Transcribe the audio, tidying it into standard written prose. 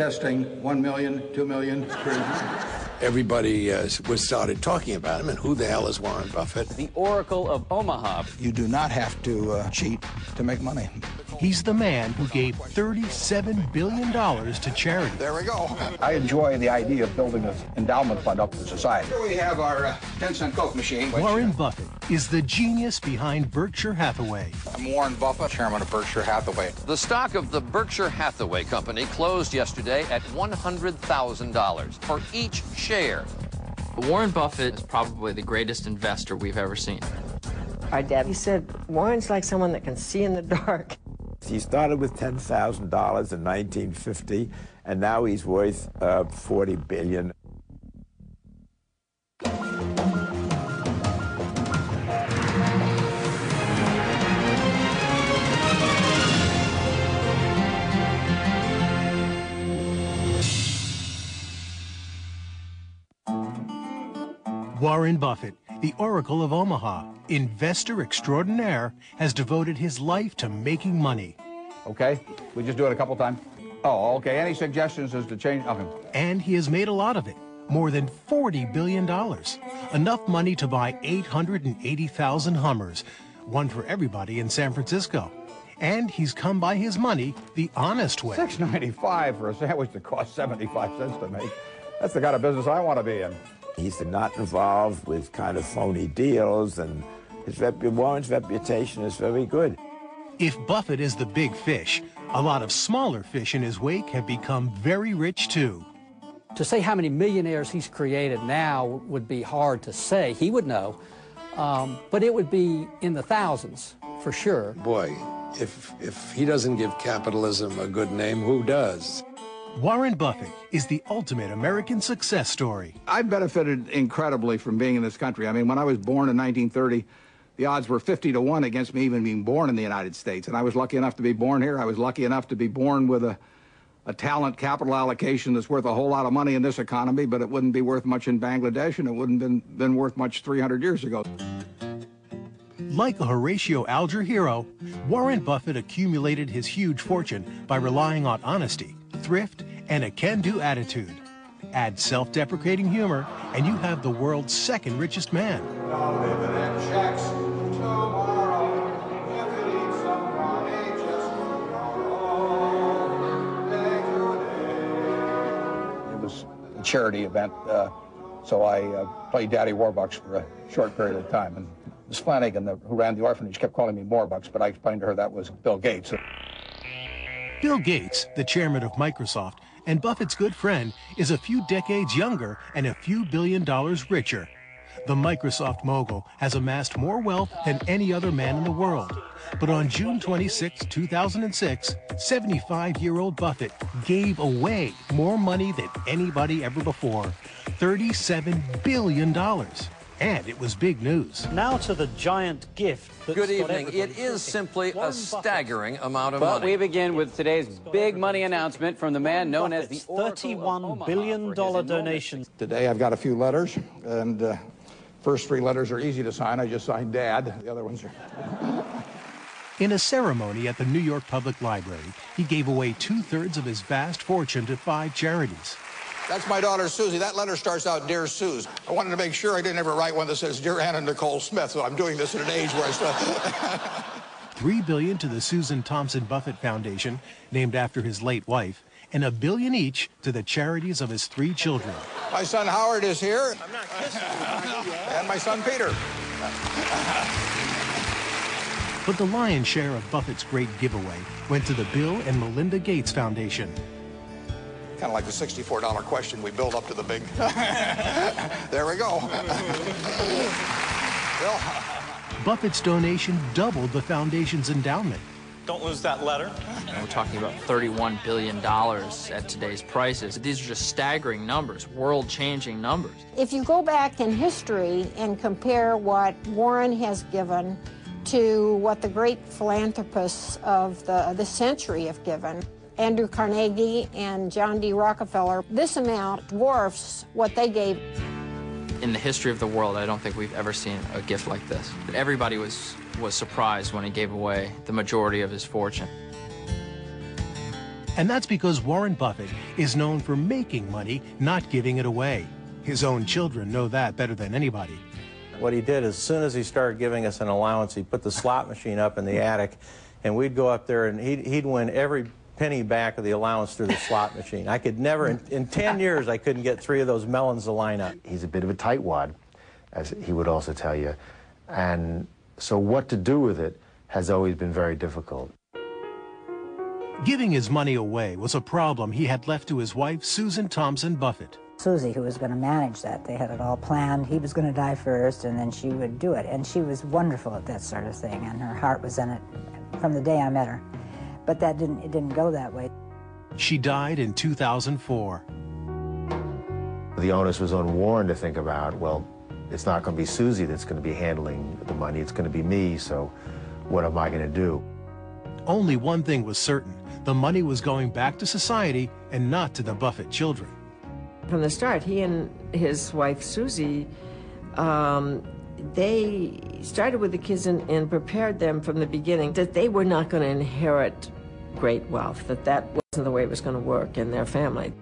Testing, 1 million, 2 million. It's crazy. Everybody started talking about him, and who the hell is Warren Buffett? The Oracle of Omaha. You do not have to cheat to make money. He's the man who gave $37 billion to charity. There we go. I enjoy the idea of building an endowment fund up for society. Here we have our 10-cent Coke machine. Warren Buffett is the genius behind Berkshire Hathaway. I'm Warren Buffett, chairman of Berkshire Hathaway. The stock of the Berkshire Hathaway Company closed yesterday at $100,000 for each share. Warren Buffett is probably the greatest investor we've ever seen. Our dad, he said, Warren's like someone that can see in the dark. He started with $10,000 in 1950, and now he's worth $40 billion. Warren Buffett, the Oracle of Omaha, investor extraordinaire, has devoted his life to making money. Okay, we just do it a couple times. Oh, okay. Any suggestions as to change? Okay. And he has made a lot of it, more than $40 billion. Enough money to buy 880,000 Hummers, one for everybody in San Francisco. And he's come by his money the honest way. $6.95 for a sandwich that costs 75 cents to make. That's the kind of business I want to be in. He's not involved with kind of phony deals, and Warren's reputation is very good. If Buffett is the big fish, a lot of smaller fish in his wake have become very rich too. To say how many millionaires he's created now would be hard to say. He would know, but it would be in the thousands for sure. Boy, if he doesn't give capitalism a good name, who does? Warren Buffett is the ultimate American success story. I've benefited incredibly from being in this country. I mean, when I was born in 1930, the odds were 50 to 1 against me even being born in the United States. And I was lucky enough to be born here. I was lucky enough to be born with a talent capital allocation that's worth a whole lot of money in this economy, but it wouldn't be worth much in Bangladesh, and it wouldn't been worth much 300 years ago. Like a Horatio Alger hero, Warren Buffett accumulated his huge fortune by relying on honesty, thrift, and a can-do attitude. Add self-deprecating humor, and you have the world's second richest man. It was a charity event, so I played Daddy Warbucks for a short period of time. And Miss Flanagan, who ran the orphanage, kept calling me Warbucks, but I explained to her that was Bill Gates. Bill Gates, the chairman of Microsoft, and Buffett's good friend, is a few decades younger and a few $1 billion richer. The Microsoft mogul has amassed more wealth than any other man in the world. But on June 26, 2006, 75-year-old Buffett gave away more money than anybody ever before, $37 billion. And it was big news. Now to the giant gift. Good evening. It is simply a staggering amount of But money. we begin with today's big money announcement from the man known as the $31 billion donation. Today I've got a few letters, and first 3 letters are easy to sign. I just signed Dad. The other ones are... In a ceremony at the New York Public Library, he gave away 2/3 of his vast fortune to 5 charities. That's my daughter, Susie. That letter starts out, Dear Suze. I wanted to make sure I didn't ever write one that says, Dear Anna Nicole Smith, so I'm doing this at an age where I still... $3 billion to the Susan Thompson Buffett Foundation, named after his late wife, and $1 billion each to the charities of his 3 children. My son Howard is here. I'm not kissing you. And my son Peter. But the lion's share of Buffett's great giveaway went to the Bill and Melinda Gates Foundation. Kind of like the $64 question we build up to the big... There we go. Bill. Buffett's donation doubled the foundation's endowment. Don't lose that letter. We're talking about $31 billion at today's prices. These are just staggering numbers, world-changing numbers. If you go back in history and compare what Warren has given to what the great philanthropists of this century have given, Andrew Carnegie and John D. Rockefeller, this amount dwarfs what they gave. In the history of the world, I don't think we've ever seen a gift like this. Everybody was surprised when he gave away the majority of his fortune. And that's because Warren Buffett is known for making money, not giving it away. His own children know that better than anybody. What he did, as soon as he started giving us an allowance, he put the slot machine up in the attic, and we'd go up there and he'd win every penny back of the allowance through the slot machine. I could never, in 10 years, I couldn't get 3 of those melons to line up. He's a bit of a tightwad, as he would also tell you. And so what to do with it has always been very difficult. Giving his money away was a problem he had left to his wife, Susan Thompson Buffett. Susie, who was going to manage that. They had it all planned. He was going to die first, and then she would do it. And she was wonderful at that sort of thing, and her heart was in it from the day I met her. But it didn't go that way. She died in 2004. The onus was on Warren to think about, well, it's not going to be Susie that's going to be handling the money. It's going to be me, so what am I going to do? Only one thing was certain. The money was going back to society and not to the Buffett children. From the start, he and his wife, Susie, they started with the kids and prepared them from the beginning that they were not going to inherit great wealth, that wasn't the way it was going to work in their family.